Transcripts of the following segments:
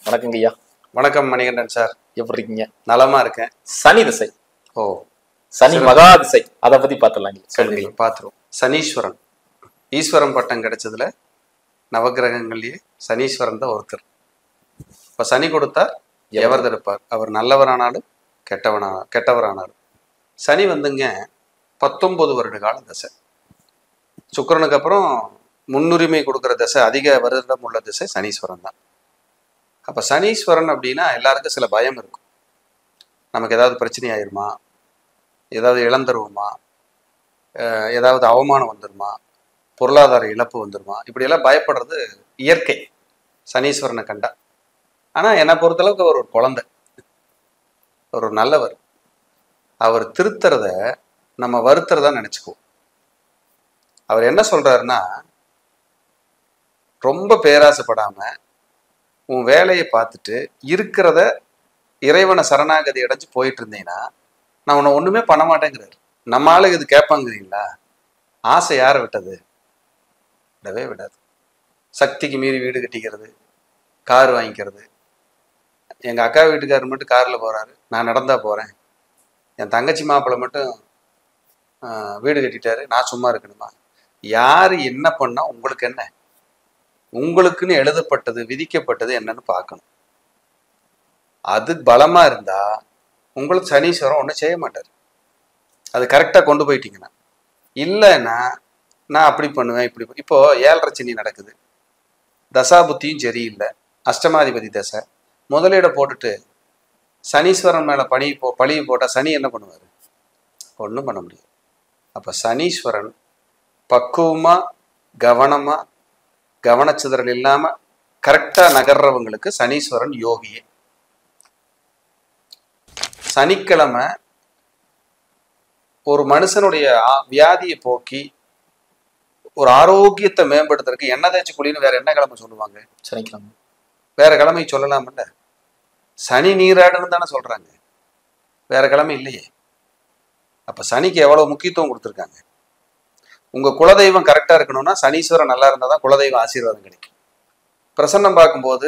வணக்கங்க ஐயா. வணக்கம் மணிகண்டன் சார். எப்படி இருக்கீங்க? நலமா இருக்கேன். சனி திசை, ஓ சனி மகா திசை, அதை பத்தி பார்த்துடலாம். சொல்லுங்க. கண்டிப்பா பார்த்துருவோம். சனீஸ்வரன் ஈஸ்வரன் பட்டம் கிடைச்சதுல நவகிரகங்கள்லயே சனீஸ்வரன் தான் ஒருத்தர். இப்ப சனி கொடுத்தார் எவர் தடுப்பார். அவர் நல்லவரானாலும் கெட்டவரானாலும். சனி வந்துங்க 19 வருட கால தசை. சுக்கிரனுக்கு அப்புறம் முன்னுரிமை கொடுக்குற தசை, அதிக வருடம் உள்ள திசை சனீஸ்வரன் தான். அப்ப சனீஸ்வரன் அப்படின்னா எல்லாருக்கும் சில பயம் இருக்கும். நமக்கு ஏதாவது பிரச்சனை ஆயிருமா, ஏதாவது இழந்துருவோமா, ஏதாவது அவமானம் வந்துருமா, பொருளாதார இழப்பு வந்துருமா, இப்படியெல்லாம் பயப்படுறது இயற்கை சனீஸ்வரனை கண்டா. ஆனா என்னை பொறுத்தளவுக்கு அவர் ஒரு குழந்தை, ஒரு நல்லவர். அவர் திருத்துறத நம்ம வருத்துறதா நினைச்சுக்குவோம். அவர் என்ன சொல்றாருன்னா, ரொம்ப பேராசைப்படாம உன் வேலையை பார்த்துட்டு இருக்கிறத இறைவனை சரணாகதி அடைஞ்சு போயிட்டு இருந்தீங்கன்னா நான் உன்னை ஒண்ணுமே பண்ண மாட்டேங்கிறாரு. நம்ம ஆளுக்கு இது கேட்பாங்கிறீங்களா? ஆசை யாரை விட்டது? விடவே விடாது. சக்திக்கு மீறி வீடு கட்டிக்கிறது, கார் வாங்கிக்கிறது. எங்க அக்கா வீட்டுக்காரர் மட்டும் கார்ல போறாரு, நான் நடந்தா போறேன். என் தங்கச்சி மாப்பிள்ளை மட்டும் வீடு கட்டிட்டாரு, நான் சும்மா இருக்கணுமா? யாரு என்ன பண்ணா உங்களுக்கு என்ன? உங்களுக்குன்னு எழுதப்பட்டது, விதிக்கப்பட்டது என்னன்னு பார்க்கணும். அது பலமா இருந்தா உங்களுக்கு சனீஸ்வரன் ஒன்றும் செய்ய மாட்டார். அது கரெக்டா கொண்டு போயிட்டீங்கன்னா. இல்லைன்னா நான் அப்படி பண்ணுவேன், இப்படி இப்போ 7.5 சனி நடக்குது, தசாபுத்தியும் சரியில்லை, அஷ்டமாதிபதி தசை. முதலீட போட்டுட்டு சனீஸ்வரன் மேல பழியை போட்டா சனி என்ன பண்ணுவாரு? ஒன்றும் பண்ண முடியாது. அப்ப சனீஸ்வரன் பக்குவமா, கவனமா, கவனச்சிதறல் இல்லாம கரெக்டா நகர்றவங்களுக்கு சனீஸ்வரன் யோகியே. சனிக்கிழமை ஒரு மனுஷனுடைய வியாதியை போக்கி ஒரு ஆரோக்கியத்தை மேம்படுத்துறதுக்கு எண்ணெய் தேய்ச்சி குளின்னு வேற என்ன கிழமை சொல்லுவாங்க? சனிக்கிழமை. வேற கிழமை சொல்லலாம்ல. சனி நீராடுன்னு தானே சொல்றாங்க, வேற கிழமை இல்லையே. அப்ப சனிக்கு எவ்வளவு முக்கியத்துவம் கொடுத்துருக்காங்க. உங்க குலதெய்வம் கரெக்டா இருக்கணும்னா சனீஸ்வரன் நல்லா இருந்தா தான் குலதெய்வம் ஆசீர்வாதம் கிடைக்கும். பிரசன்னம் பார்க்கும்போது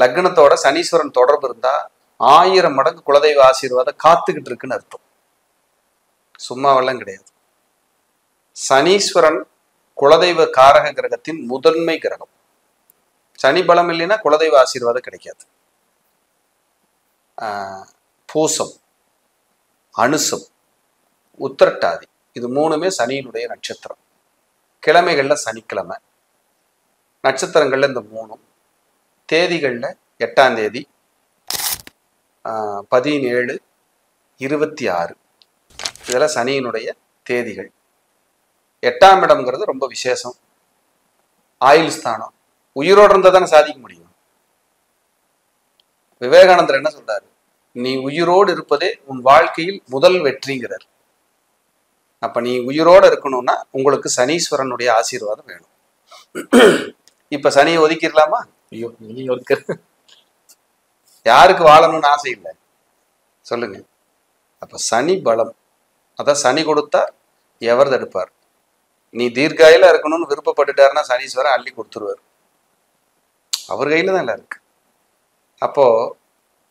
லக்னத்தோட சனீஸ்வரன் தொடர்பு இருந்தா 1000 மடங்கு குலதெய்வ ஆசீர்வாதம் காத்துக்கிட்டு இருக்குன்னு அர்த்தம். சும்மாவெல்லாம் கிடையாது. சனீஸ்வரன் குலதெய்வ காரக கிரகத்தின் முதன்மை கிரகம். சனி பலம் இல்லைன்னா குலதெய்வ ஆசீர்வாதம் கிடைக்காது. பூசம், அனுசம், உத்திரட்டாதி, இது 3மே சனியினுடைய நட்சத்திரம். கிழமைகள்ல சனிக்கிழமை, நட்சத்திரங்கள்ல இந்த 3, தேதிகள்ல 8ஆம் தேதி, 17, 26, இதெல்லாம் சனியினுடைய தேதிகள். 8ஆம் இடம்ங்கிறது ரொம்ப விசேஷம். ஆயுள் ஸ்தானம். உயிரோடு இருந்தா தானே சாதிக்க முடியும். விவேகானந்தர் என்ன சொல்றாரு? நீ உயிரோடு இருப்பதே உன் வாழ்க்கையில் முதல் வெற்றிங்கிறார். அப்ப நீ உயிரோட இருக்கணும்னா உங்களுக்கு சனீஸ்வரனுடைய ஆசீர்வாதம் வேணும். இப்ப சனியை ஒதுக்கிடலாமா? ஐயோ, நீங்க ஒதுக்க. யாருக்கு வாழணும்னு ஆசை இல்லை சொல்லுங்க. அப்ப சனி பலம், அதான் சனி கொடுத்தா எவர் தடுப்பார். நீ தீர்காயில இருக்கணும்னு விருப்பப்பட்டுட்டாருன்னா சனீஸ்வரன் அள்ளி கொடுத்துருவார். அவர் கையில தான் எல்லாம் இருக்கு. அப்போ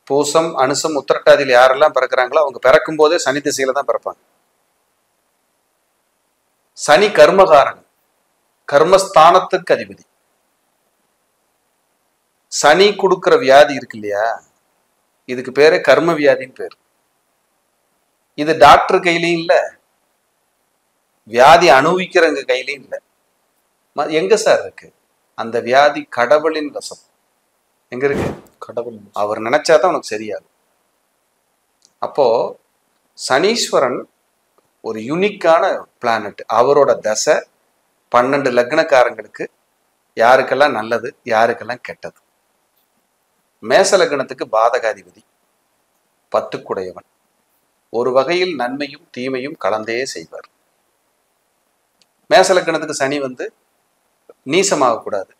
பூசம், அனுசம், உத்திரட்டாதியில் யாரெல்லாம் பிறக்கிறாங்களோ அவங்க பிறக்கும் போதே சனி திசையில தான் பிறப்பாங்க. சனி கர்மகாரன், கர்மஸ்தானத்துக்கு அதிபதி. சனி கொடுக்கிற வியாதி இருக்கு இல்லையா, இதுக்கு பேரே கர்ம வியாதின்னு பேர். இது டாக்டர் கையிலையும் இல்லை, வியாதி அனுபவிக்கிறவங்க கையிலையும் இல்லை. எங்க சார் இருக்கு அந்த வியாதி? கடவுளின் வசம். எங்க இருக்கு? கடவுள் அவர் நினைச்சாதான் உனக்கு சரியாகும். அப்போ சனீஸ்வரன் ஒரு யூனிக்கான பிளானட். அவரோட தசை 12 லக்னக்காரங்களுக்கு யாருக்கெல்லாம் நல்லது, யாருக்கெல்லாம் கெட்டது. மேச லக்னத்துக்கு பாதகாதிபதி, 10க்குடையவன். ஒரு வகையில் நன்மையும் தீமையும் கலந்தே செய்வார். மேச லக்னத்துக்கு சனி நீசமாகக்கூடாது.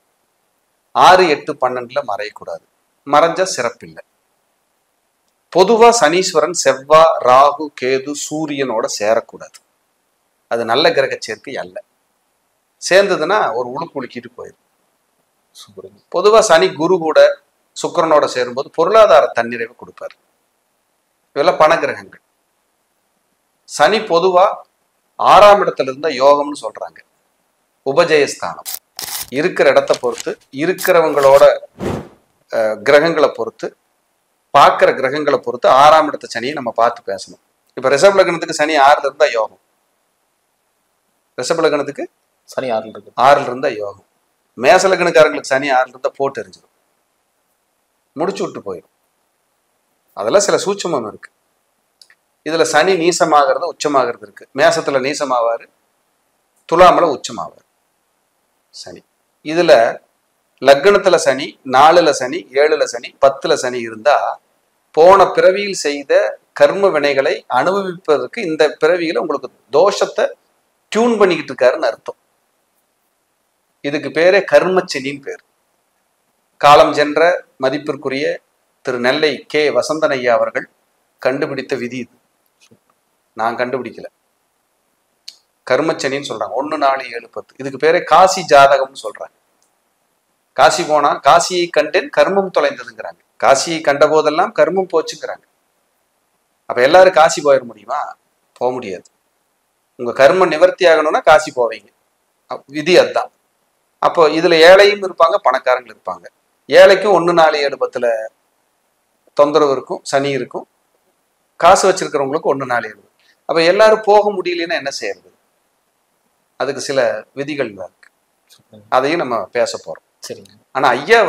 6, 8, 12 மறையக்கூடாது. மறைஞ்சா சிறப்பில்லை. பொதுவா சனீஸ்வரன் செவ்வாய், ராகு, கேது, சூரியனோட சேரக்கூடாது. அது நல்ல கிரக சேர்க்கை அல்ல. சேர்ந்ததுன்னா ஒரு உழுக்கு உழுக்கிட்டு போயிடும். பொதுவா சனி குரு கூட சுக்கிரனோட சேரும்போது பொருளாதார தன்னிறைவு கொடுப்பார். இதெல்லாம் பணகிரகங்கள். சனி பொதுவா 6ஆம் இடத்துல இருந்த யோகம்னு சொல்றாங்க. உபஜயஸ்தானம் இருக்கிற இடத்த பொறுத்து, இருக்கிறவங்களோட கிரகங்களை பொறுத்து, பார்க்குற கிரகங்களை பொறுத்து 6ஆம் இடத்த சனியை நம்ம பார்த்து பேசணும். இப்போ ரிஷப லக்னத்துக்கு சனி 6ல இருந்தா யோகம். ரிஷப லக்னத்துக்கு சனி 6ல் இருக்கு. 6ல இருந்தா யோகம். மேச லக்னக்காரங்களுக்கு சனி 6ல இருந்தா போட்டு எரிஞ்சிடும், முடிச்சு விட்டு போயிடும். அதெல்லாம் சில சூட்சமம் இருக்கு. இதுல சனி நீசமாகிறது உச்சமாகிறது இருக்கு. மேசத்துல நீசமாவாரு, துலாமல உச்சமாவார் சனி. இதுல லக்னத்துல சனி, 4ல சனி, 7ல சனி, 10ல சனி இருந்தா போன பிறவியில் செய்த கர்ம வினைகளை அனுபவிப்பதற்கு இந்த பிறவியில உங்களுக்கு தோஷத்தை டியூன் பண்ணிக்கிட்டு இருக்காருன்னு அர்த்தம். இதுக்கு பேரே கர்மச்சனின்னு பேர். காலம் சென்ற மதிப்பிற்குரிய திரு நெல்லை கே வசந்தன் ஐயா அவர்கள் கண்டுபிடித்த விதி இது. நான் கண்டுபிடிக்கல. கர்மச்சனின்னு சொல்றாங்க. 1, 4, 7, 10. இதுக்கு பேரே காசி ஜாதகம்னு சொல்றாங்க. காசி போனா காசியை கண்டேன் கர்மம் தொலைந்ததுங்கிறாங்க. காசியை கண்ட போதெல்லாம் கர்மம் போச்சுங்கிறாங்க. அப்ப எல்லாரும் காசி போயிட முடியுமா? போக முடியாது. உங்க கர்ம நிவர்த்தி ஆகணும்னா காசி போவீங்க. விதி அதுதான். அப்போ இதுல ஏழையும் இருப்பாங்க, பணக்காரங்கள் இருப்பாங்க. ஏழைக்கும் 1, 4, 7, 10ல தொந்தரவு இருக்கும், சனி இருக்கும். காசு வச்சிருக்கிறவங்களுக்கு 1, 4, 7. அப்ப எல்லாரும் போக முடியலன்னா என்ன செய்யறது? அதுக்கு சில விதிகள் இருக்கு. அதையும் நம்ம பேச போறோம். சரிங்க. ஆனா ஐயா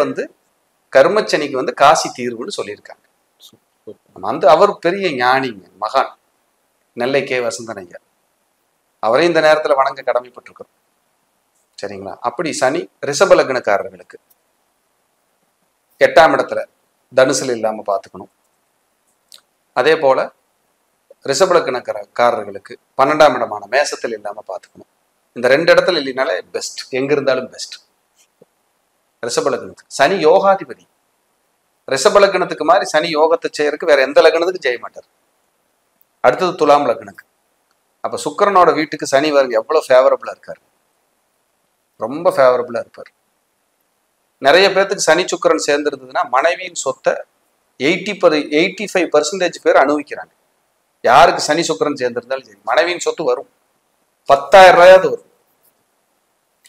கர்மச்சனிக்கு காசி தீர்வுன்னு சொல்லியிருக்காங்க. அவர் பெரிய ஞானிங்க, மகான், நெல்லை கே வசந்தன் ஐயா. அவரே இந்த நேரத்துல வணங்க கடமைப்பட்டிருக்கிறோம். சரிங்களா? அப்படி சனி ரிஷப லக்னக்காரர்களுக்கு 8ஆம் இடத்துல தனுசுல இல்லாம பாத்துக்கணும். அதே போல ரிஷப லக்னக்காரர்களுக்கு 12ஆம் இடமான மேசத்தில் இல்லாம பாத்துக்கணும். இந்த 2 இடத்துல இல்லைனாலே பெஸ்ட். எங்க இருந்தாலும் பெஸ்ட். ரிஷப லக்னத்துக்கு சனி யோகாதிபதி. ரிஷப லக்னத்துக்கு மாதிரி சனி யோகத்தை செய்யறதுக்கு வேற எந்த லக்னத்துக்கு செய்ய மாட்டார். அடுத்தது துலாம் லக்னக்கு. அப்ப சுக்கிரனோட வீட்டுக்கு சனி வருங்க எவ்வளவு ஃபேவரபிளா இருக்காரு. ரொம்ப ஃபேவரபிளா இருப்பார். நிறைய பேர்த்துக்கு சனி சுக்கிரன் சேர்ந்துருந்ததுன்னா மனைவியின் சொத்தை 85% பேர் அனுபவிக்கிறாங்க. யாருக்கு சனி சுக்கிரன் சேர்ந்திருந்தாலும் சரி, மனைவியின் சொத்து வரும். 10,000 ரூபாயாவது வரும்.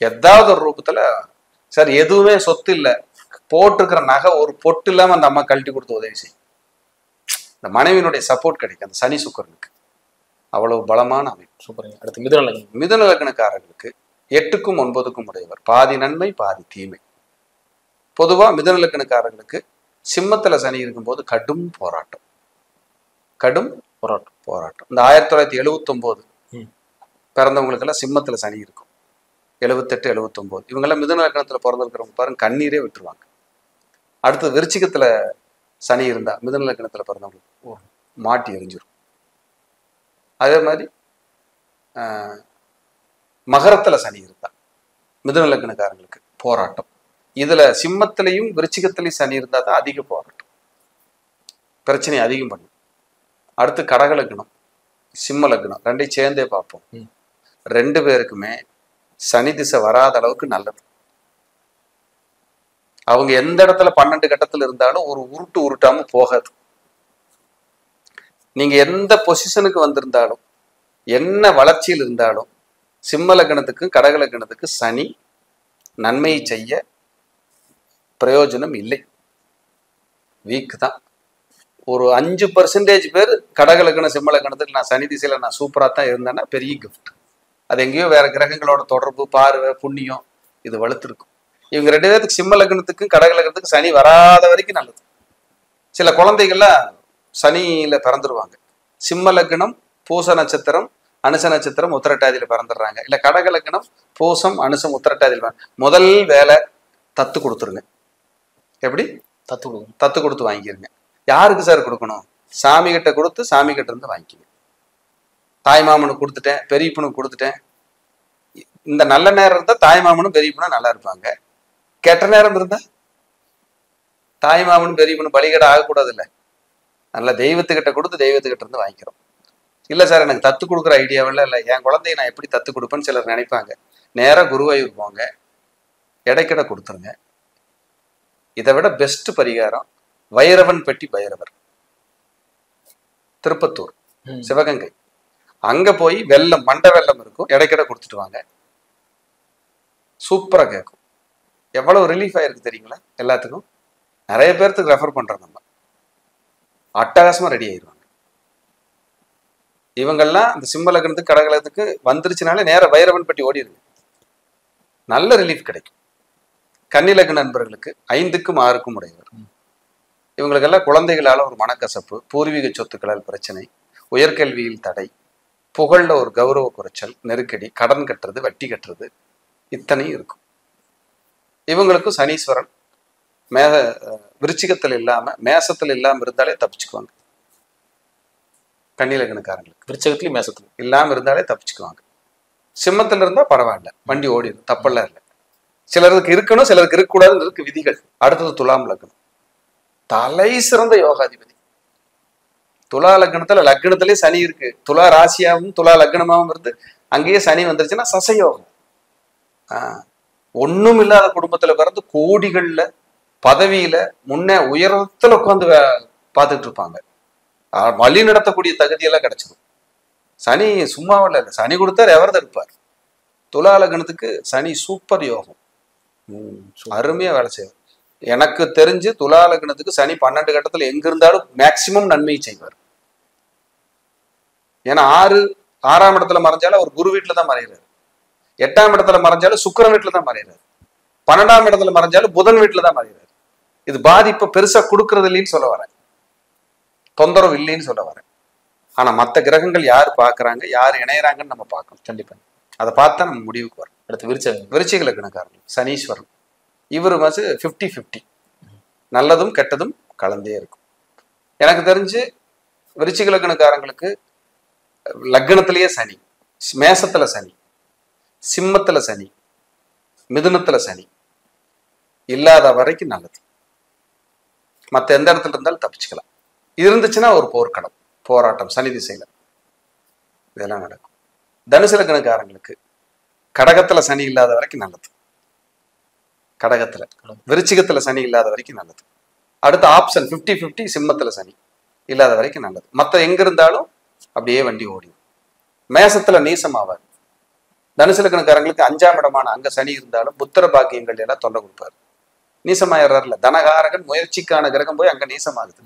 ஏதாவது ஒரு ரூபத்துல. சார் எதுவுமே சொத்து இல்லை, போட்டிருக்கிற நகை ஒரு பொட்டு இல்லாம அந்த அம்மா கழட்டி கொடுத்து உதவி செய்யும். இந்த மனைவியினுடைய சப்போர்ட் கிடைக்கும் அந்த சனி சுக்கிரனுக்கு. அவ்வளவு பலமான அமைப்பு. சூப்பர். அடுத்து மிதுன லக்னம். மிதுன லக்னக்காரர்களுக்கு 8க்கும் 9க்கும் உடையவர். பாதி நன்மை பாதி தீமை. பொதுவா மிதுன லக்னக்காரர்களுக்கு சிம்மத்துல சனி இருக்கும்போது கடும் போராட்டம். இந்த 1979 பிறந்தவங்களுக்கெல்லாம் சிம்மத்துல சனி இருக்கும். 78, 79 இவங்கெல்லாம் மிதுன லக்னத்துல பிறந்திருக்கிறவங்க பாருங்க கண்ணீரே விட்டுருவாங்க. அடுத்து விருச்சிகத்துல சனி இருந்தா மிதுன லக்னத்துல பிறந்தவங்களுக்கு மாட்டி எரிஞ்சிடும். அதே மாதிரி மகரத்துல சனி இருந்தா மிதுன லக்னக்காரங்களுக்கு போராட்டம். இதுல சிம்மத்திலையும் விருச்சிகத்திலையும் சனி இருந்தா தான் அதிக போராட்டம், பிரச்சனை அதிகம் பண்ணும். அடுத்து கடக லக்னம், சிம்ம லக்னம், ரெண்டையும் சேர்ந்தே பார்ப்போம். 2 பேருக்குமே சனி திசை வராத அளவுக்கு நல்லது. அவங்க எந்த இடத்துல 12 கட்டத்துல இருந்தாலும் ஒரு உருட்டாம போகாது. நீங்க எந்த பொசிஷனுக்கு வந்திருந்தாலும், என்ன வளர்ச்சியில் இருந்தாலும், சிம்ம லக்னத்துக்கு கடக லக்னத்துக்கு சனி நன்மையை செய்ய பிரயோஜனம் இல்லை, வீக் தான். ஒரு 5% பேர் கடக லக்னம் சிம்ம லக்னத்துக்கு நான் சனி திசையில நான் சூப்பரா தான் இருந்தேன்னா பெரிய கிஃப்ட். அது எங்கேயோ வேற கிரகங்களோட தொடர்பு, பார்வை, புண்ணியம் இது வலுத்திருக்கும். இவங்க 2 பேருக்கு சிம்ம லக்னத்துக்கும் கடக லக்னத்துக்கு சனி வராத வரைக்கும் நல்லது. சில குழந்தைகள்லாம் சனியில பிறந்துருவாங்க. சிம்ம லக்னம் பூச நட்சத்திரம், அனுச நட்சத்திரம், உத்திரட்டாதியில பிறந்துடுறாங்க. இல்ல கடக லக்னம் பூசம், அனுசம், உத்திரட்டாதியில முதல் வேலை தத்து கொடுத்துருங்க. எப்படி தத்து கொடுத்து வாங்கிருங்க. யாருக்கு சார் கொடுக்கணும்? சாமி கிட்ட கொடுத்து சாமி கிட்ட இருந்து வாங்கிக்கங்க. தாய்மாமனுக்கு கொடுத்துட்டேன், பெரியப்பனுக்கு கொடுத்துட்டேன். இந்த நல்ல நேரம் இருந்தா தாய்மாமனும் பெரியப்பனும் நல்லா இருப்பாங்க. கெட்ட நேரம் இருந்தா தாய்மாமனும் பெரியப்பனும் பலிகடை ஆகக்கூடாது. இல்லை, நல்லா தெய்வத்துக்கிட்ட கொடுத்து தெய்வத்துக்கிட்ட இருந்து வாங்கிக்கிறோம். இல்லை சார் எனக்கு தத்து கொடுக்குற ஐடியாவில் இல்லை, என் குழந்தைய நான் எப்படி தத்து கொடுப்பேன்னு சிலர் நினைப்பாங்க. நேராக குருவாயூர் போங்க, இடைக்கிட கொடுத்துருங்க. இதை விட பெஸ்ட் பரிகாரம் வைரவன் பெட்டி பைரவர், திருப்பத்தூர், சிவகங்கை. அங்க போய் வெள்ளம், மண்டை வெள்ளம் இருக்கும், இடைக்கிட கொடுத்துட்டு வாங்க, சூப்பரா கேட்கும். எவ்வளவு ரிலீஃப் ஆயிருக்கு தெரியுங்களா எல்லாத்துக்கும். நிறைய பேர்த்துக்கு ரெஃபர் பண்றோம், நம்ம அட்டகாசமா ரெடி ஆயிடுவாங்க. இவங்கெல்லாம் இந்த சிம்ம லக்னத்துக்கு கடகலத்துக்கு வந்துருச்சுனாலே நேர வைரவன் பெட்டி ஓடிடுங்க, நல்ல ரிலீஃப் கிடைக்கும். கன்னி லக்ன நண்பர்களுக்கு 5க்கும் 6க்கும் உடையவர். இவங்களுக்கெல்லாம் குழந்தைகளால ஒரு மனக்கசப்பு, பூர்வீக சொத்துக்களால் பிரச்சனை, உயர்கல்வியில் தடை, புகழ்ல ஒரு கௌரவ குறைச்சல், நெருக்கடி, கடன் கட்டுறது, வட்டி கட்டுறது, இத்தனையும் இருக்கும். இவங்களுக்கும் சனீஸ்வரன் விருச்சிகத்தில் இல்லாம மேசத்தில் இல்லாம இருந்தாலே தப்பிச்சுக்குவாங்க. கன்னி லக்னக்காரங்களுக்கு விருச்சகத்திலயும் மேசத்துல இல்லாம இருந்தாலே தப்பிச்சுக்குவாங்க. சிம்மத்துல இருந்தா பரவாயில்ல, வண்டி ஓடிடும், தப்பெல்லாம் இல்லை. சிலருக்கு இருக்கணும், சிலருக்கு இருக்கக்கூடாதுன்னு விதிகள். அடுத்தது துலாம் லக்னம், தலை சிறந்த யோகாதிபதி. துலா லக்னத்திலே சனி இருக்கு, துலா ராசியாவும் துலா லக்னமாவும் இருந்து அங்கேயே சனி வந்துருச்சுன்னா சசயோகம். ஒண்ணும் இல்லாத குடும்பத்துல பிறந்து கோடிகள்ல பதவியில முன்ன உயரத்துல உட்காந்து பார்த்துட்டு இருப்பாங்க. வழி நடத்தக்கூடிய தகுதியெல்லாம் கிடைச்சிடும். சனி சும்மாவில் இல்லை, சனி கொடுத்தாரு எவரது இருப்பார். துலா லக்னத்துக்கு சனி சூப்பர் யோகம், அருமையா வேலை செய்வார். எனக்கு தெரிஞ்சு துலா லக்னத்துக்கு சனி 12 கட்டத்துல எங்க இருந்தாலும் மேக்சிமம் நன்மையை செய்வார். ஏன்னா 6ஆம் இடத்துல மறைஞ்சாலும் அவர் குரு வீட்டுல தான் மறைகிறார், 8ஆம் இடத்துல மறைஞ்சாலும் சுக்கிரன் வீட்டுல தான் மறைகிறார், 12ஆம் இடத்துல மறைஞ்சாலும் புதன் வீட்டுல தான் மறைகிறார். இது பாதிப்பை பெருசா கொடுக்கறது இல்லைன்னு சொல்ல வரேன், தொந்தரவு இல்லைன்னு சொல்ல வரேன். ஆனா மற்ற கிரகங்கள் யார் பாக்குறாங்க, யார் இணையறாங்கன்னு நம்ம பார்க்கணும். கண்டிப்பா அதை பார்த்தா நம்ம முடிவுக்கு வரும். அடுத்து விருச்சிக லக்னக்காரர்கள் சனீஸ்வரன், இவர் 50-50, நல்லதும் கெட்டதும் கலந்தே இருக்கும். எனக்கு தெரிஞ்சு விருச்சிக லக்னக்காரங்களுக்கு லக்னத்திலேயே சனி, மேசத்துல சனி, சிம்மத்துல சனி, மிதுனத்துல சனி இல்லாத வரைக்கும் நல்லது. மற்ற எந்த இடத்துல இருந்தாலும் தப்பிச்சுக்கலாம். இருந்துச்சுன்னா ஒரு போர்க்களம், போராட்டம் சனி திசையில இதெல்லாம் நடக்கும். தனுசு லக்னக்காரங்களுக்கு கடகத்துல சனி இல்லாத வரைக்கும் நல்லது, கடகத்துல விருச்சிகத்துல சனி இல்லாத வரைக்கும் நல்லது. அடுத்த ஆப்ஷன் 50-50, சிம்மத்துல சனி இல்லாத வரைக்கும் நல்லது. மற்ற எங்க இருந்தாலும் அப்படியே வண்டி ஓடிடும். மேசத்துல நீசமாவார். தனுசு லக்னக்காரங்களுக்கு 5ஆம் இடமான அங்க சனி இருந்தாலும் புத்திர பாக்கியங்கள் எல்லாம் தொல்லை கொடுப்பாரு. நீசமாயிடுறாருல, தனகாரகன் முயற்சிக்கான கிரகம் போய் அங்க நீசமாகுது,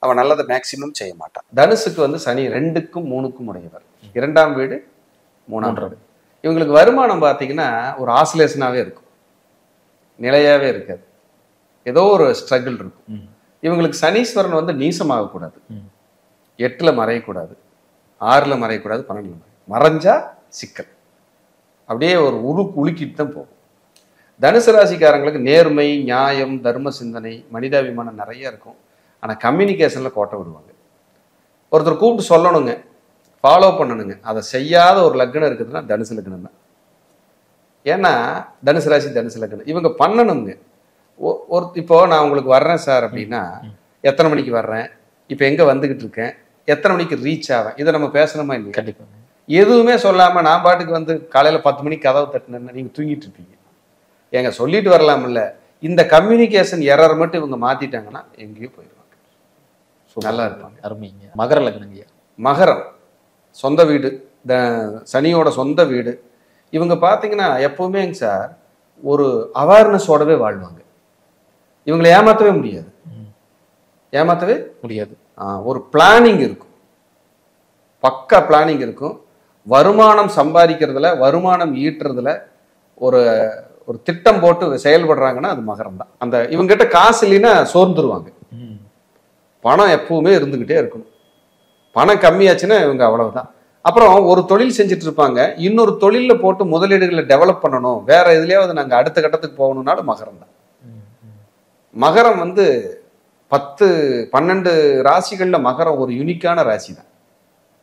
அவன் நல்லதை மேக்சிமம் செய்ய மாட்டான். தனுசுக்கு சனி 2க்கும் 3க்கும் உடையவர், 2ஆம் வீடு 3ஆம் வீடு. இவங்களுக்கு வருமானம் பார்த்தீங்கன்னா ஒரு ஆசிலேஷனாவே இருக்கும், நிலையாவே இருக்காது, ஏதோ ஒரு ஸ்ட்ரகிள் இருக்கும். இவங்களுக்கு சனீஸ்வரன் நீசமாகக்கூடாது, 8ல் மறையக்கூடாது, 6ல் மறையக்கூடாது, 12ல் மறைஞ்சா சிக்கல், அப்படியே ஒரு உலுக்கிட்டு தான் போகும். தனுசு ராசிக்காரங்களுக்கு நேர்மை, நியாயம், தர்ம சிந்தனை, மனிதாபிமானம் நிறைய இருக்கும். ஆனால் கம்யூனிகேஷன்ல கோட்டை விடுவாங்க. ஒருத்தர் கூப்பிட்டு சொல்லணுங்க, ஃபாலோ பண்ணணுங்க, அதை செய்யாத ஒரு லக்னம் இருக்குதுன்னா தனுசு லக்னம் தான். ஏன்னா தனுசு ராசி தனுசு லக்னம் இவங்க பண்ணணுங்க. இப்போ நான் உங்களுக்கு வர்றேன் சார் அப்படின்னா, எத்தனை மணிக்கு வர்றேன், இப்போ எங்க வந்துகிட்டு இருக்கேன், எத்தனை மணிக்கு ரீச் ஆவேன், இதை நம்ம பேசணுமா இல்லையா? கண்டிப்பா. எதுவுமே சொல்லாம நான் பாட்டுக்கு காலையில 10 மணிக்கு கதவு தட்டினேன்னா நீங்க தூங்கிட்டு இருப்பீங்க. ஏங்க சொல்லிட்டு வரலாம் இல்ல. இந்த கம்யூனிகேஷன் எரர் மட்டும் இவங்க மாத்திட்டாங்கன்னா எங்கேயும் போயிடுவாங்க, நல்லா இருப்பாங்க. அருமைங்க. மகர லக்னங்க. மகரம் சொந்த வீடு, சனியோட சொந்த வீடு. இவங்க பார்த்தீங்கன்னா எப்பவுமே சார் ஒரு அவேர்னஸோடவே வாழ்வாங்க. இவங்களை ஏமாற்றவே முடியாது, ஏமாற்றவே முடியாது. ஒரு பிளானிங் இருக்கும், பக்கா பிளானிங் இருக்கும். வருமானம் சம்பாதிக்கிறதுல, வருமானம் ஈட்டுறதுல ஒரு ஒரு திட்டம் போட்டு செயல்படுறாங்கன்னா அது மகரம் தான். அந்த இவங்ககிட்ட காசு இல்லைன்னா சோர்ந்துருவாங்க. பணம் எப்பவுமே இருந்துகிட்டே இருக்கணும். பணம் கம்மியாச்சுன்னா இவங்க அவ்வளவுதான். அப்புறம் ஒரு தொழில் செஞ்சுட்டு இருப்பாங்க, இன்னொரு தொழில போட்டு முதலீடுகளை டெவலப் பண்ணணும், வேற எதுலயாவது நாங்க அடுத்த கட்டத்துக்கு போகணும்னாலும் மகரம் தான். மகரம் 10-12 ராசிகள்ல மகரம் ஒரு யூனிக்கான ராசி தான்.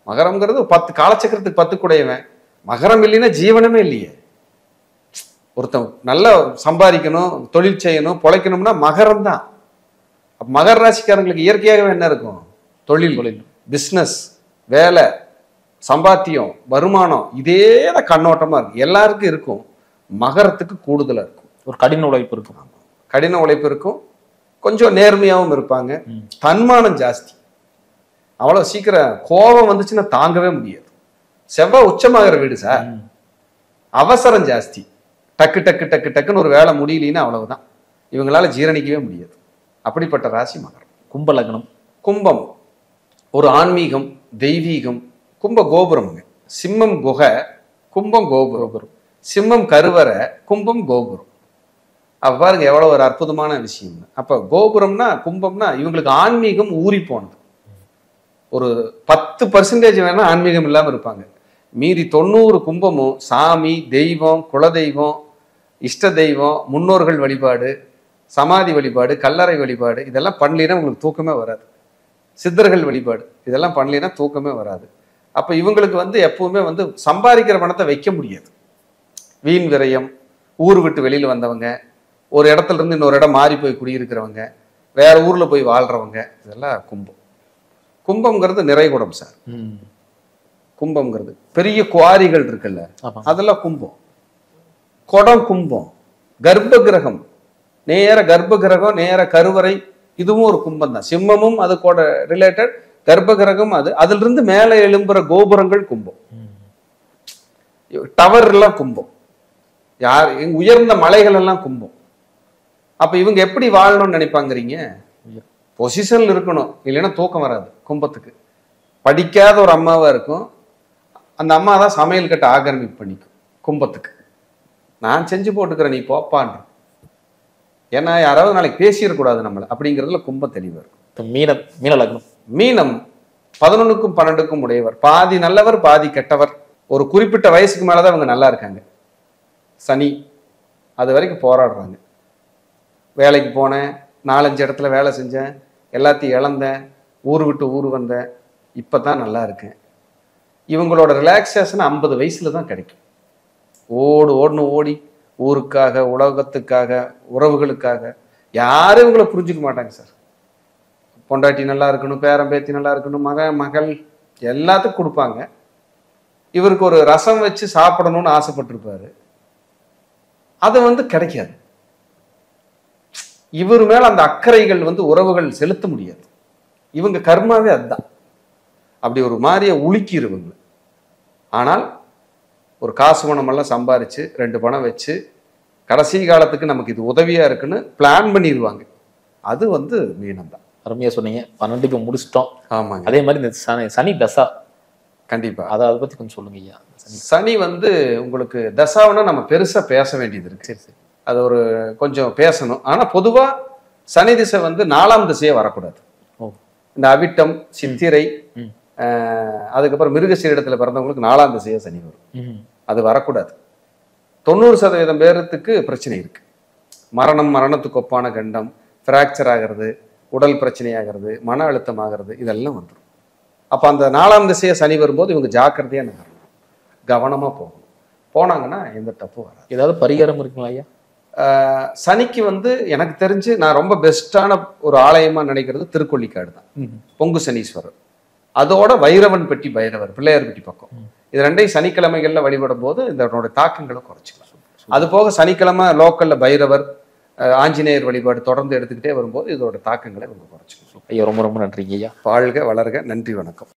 மகரம்ங்கிறது 10 காலச்சக்கரத்துக்கு 10 கூடையவன். மகரம் இல்லைன்னா ஜீவனமே இல்லையே. ஒருத்தன் நல்லா சம்பாதிக்கணும், தொழில் செய்யணும், பொழைக்கணும்னா மகரம் தான். மகர ராசிக்காரங்களுக்கு இயற்கையாகவே என்ன இருக்கும், தொழில், பிஸ்னஸ், வேலை, சம்பாத்தியம், வருமானம், இதே தான் கண்ணோட்டமா இருக்கு. எல்லாருக்கும் இருக்கும், மகரத்துக்கு கூடுதலா இருக்கும். ஒரு கடின உழைப்பு இருக்கும், கடின உழைப்பு இருக்கும், கொஞ்சம் நேர்மையாகவும் இருப்பாங்க. தன்மானம் ஜாஸ்தி. அவ்வளவு சீக்கிரம் கோபம் வந்துச்சுன்னா தாங்கவே முடியாது. செவ்வாய் உச்சமாகிற வீடு சார். அவசரம் ஜாஸ்தி. டக்கு டக்கு டக்கு டக்குன்னு ஒரு வேலை முடியலன்னா அவ்வளவுதான். இவங்களால ஜீரணிக்கவே முடியாது. அப்படிப்பட்ட ராசி மகரம். கும்ப லக்னம். கும்பம் ஒரு ஆன்மீகம், தெய்வீகம். கும்ப கோபுரம்ங்க. சிம்மம் குகை, கும்பம் கோபுரம். சிம்மம் கருவறை, கும்பம் கோபுரம். அப்ப பாருங்க எவ்வளவு ஒரு அற்புதமான விஷயம். அப்ப கோபுரம்னா கும்பம்னா இவங்களுக்கு ஆன்மீகம் ஊறி போனது. ஒரு 10% வேணா ஆன்மீகம் இல்லாம இருப்பாங்க. மீறி 90 கும்பமும் சாமி, தெய்வம், குலதெய்வம், இஷ்ட தெய்வம், முன்னோர்கள் வழிபாடு, சமாதி வழிபாடு, கல்லறை வழிபாடு இதெல்லாம் பண்ணலினா உங்களுக்கு தூக்கமே வராது. சித்தர்கள் வழிபாடு இதெல்லாம் பண்ணலினா தூக்கமே வராது. அப்ப இவங்களுக்கு வந்து எப்பவுமே வந்து சம்பாதிக்கிற பணத்தை வைக்க முடியாது. வீண் விரயம், ஊர் விட்டு வெளியில வந்தவங்க, ஒரு இடத்துல இருந்து இன்னொரு இடம் மாறி போய் குடியிருக்கிறவங்க, வேற ஊர்ல போய் வாழ்றவங்க, இதெல்லாம் கும்பம். கும்பம்ங்கிறது நிறைகுடம் சார். கும்பம்ங்கிறது பெரிய குவாரிகள் இருக்குல்ல, அதெல்லாம் கும்பம். குடம் கும்பம். கர்ப்ப கிரகம், நேர கர்ப்ப கிரகம், நேர கருவறை, இதுவும் ஒரு கும்பம் தான். சிம்மமும் அது கூட ரிலேட்டட். கர்ப்ப கிரகம் அது. அதுல இருந்து மேலே எழும்புற கோபுரங்கள் கும்பம். டவர் எல்லாம் கும்பம். யார் உயர்ந்த மலைகள் எல்லாம் கும்பம். அப்ப இவங்க எப்படி வாழணும்னு நினைப்பாங்கிறீங்க? பொசிஷன்ல இருக்கணும், இல்லைன்னா தூக்கம் வராது. கும்பத்துக்கு படிக்காத ஒரு அம்மாவா இருக்கும். அந்த அம்மா தான் சமையல் கட்ட ஆக்கிரமிப்பு பண்ணிக்கும் கும்பத்துக்கு. நான் செஞ்சு போட்டுக்கிறேன், நீ போப்பான். ஏன்னா யாராவது நாளைக்கு பேசிடக்கூடாது நம்மளை, அப்படிங்கிறதுல கும்பம் தெளிவா இருக்கும். மீன லக்னம். மீனம் 11க்கும் 12க்கும் உடையவர். பாதி நல்லவர் பாதி கெட்டவர். ஒரு குறிப்பிட்ட வயசுக்கு மேலதான் அவங்க நல்லா இருக்காங்க. சனி அது வரைக்கும் போராடுறாங்க. வேலைக்கு போனேன், 4-5 இடத்துல வேலை செஞ்சேன், எல்லாத்தையும் இழந்தேன், ஊர் விட்டு ஊர் வந்தேன், இப்பதான் நல்லா இருக்கேன். இவங்களோட ரிலாக்ஸேஷன் 50 வயசுல தான் கிடைக்கும். ஓடுன்னு ஓடி ஊருக்காக, உலகத்துக்காக, உறவுகளுக்காக. யாரும் இவங்களை புரிஞ்சுக்க மாட்டாங்க சார். பொண்டாட்டி நல்லா இருக்கணும், பேரன் பேத்தி நல்லா இருக்கணும், மகள் எல்லாத்துக்கும் கொடுப்பாங்க. இவருக்கு ஒரு ரசம் வச்சு சாப்பிடணும்னு ஆசைப்பட்டிருப்பாரு, அது வந்து கிடைக்காது. இவர் மேல அந்த அக்கறைகள் வந்து உறவுகள் செலுத்த முடியாது. இவங்க கர்மாவே அதுதான். அப்படி ஒரு மாதிரியே உலுக்கிடுவங்க. ஆனால் ஒரு காசு பணம் எல்லாம் சம்பாரிச்சு 2 பணம் வச்சு கடைசி காலத்துக்கு நமக்கு இது உதவியா இருக்குன்னு பிளான் பண்ணிடுவாங்க. அது வந்து மீனம் தான். அருமையா சொன்னீங்க. 12 இப்போ முடிச்சிட்டோம். ஆமாங்க. அதே மாதிரி இந்த சனி தசா கண்டிப்பா அதை பத்தி கொஞ்சம் சொல்லுங்க ஐயா. சனி வந்து உங்களுக்கு தசாவுன்னா நம்ம பெருசா பேச வேண்டியது இருக்கு. சரி சரி. அது ஒரு கொஞ்சம் பேசணும். ஆனா பொதுவா சனி திசை வந்து 4ஆம் திசையே வரக்கூடாது. இந்த அவிட்டம், சித்திரை, அதுக்கப்புறம் மிருகசீரிடத்துல பிறந்தவங்களுக்கு 4ஆம் திசையே சனி வரும். அது வரக்கூடாது. 90% பேருக்கு பிரச்சனை இருக்கு. மரணத்துக்கு ஒப்பான கண்டம், பிராக்சர் ஆகிறது, உடல் பிரச்சனை ஆகிறது, மன அழுத்தம் ஆகிறது, இதெல்லாம் வந்துடும். அப்ப அந்த 4ஆம் திசையை சனி வரும்போது இவங்க ஜாக்கிரதையா நகரணும், கவனமா போகணும். போனாங்கன்னா எந்த தப்பு வராது. ஏதாவது பரிகாரம் இருக்குங்களா ஐயா? சனிக்கு வந்து எனக்கு தெரிஞ்சு நான் ரொம்ப பெஸ்டான ஒரு ஆலயமா நினைக்கிறது திருக்கொள்ளிக்காடு தான். பொங்கு சனீஸ்வரர், அதோட வைரவன் பெட்டி பைரவர், பிள்ளையார்பட்டி பக்கம். இது 2 சனிக்கிழமைகள்ல வழிபடும் போது இதனோட தாக்கங்களை குறைச்சிக்கலாம். அது போக சனிக்கிழமை லோக்கல்ல பைரவர், ஆஞ்சநேயர் வழிபாடு தொடர்ந்து எடுத்துக்கிட்டே வரும்போது இதோட தாக்கங்களை குறைச்சிக்கலாம். ஐயா ரொம்ப ரொம்ப நன்றிங்க ஐயா. வாழ்க வளர்க. நன்றி, வணக்கம்.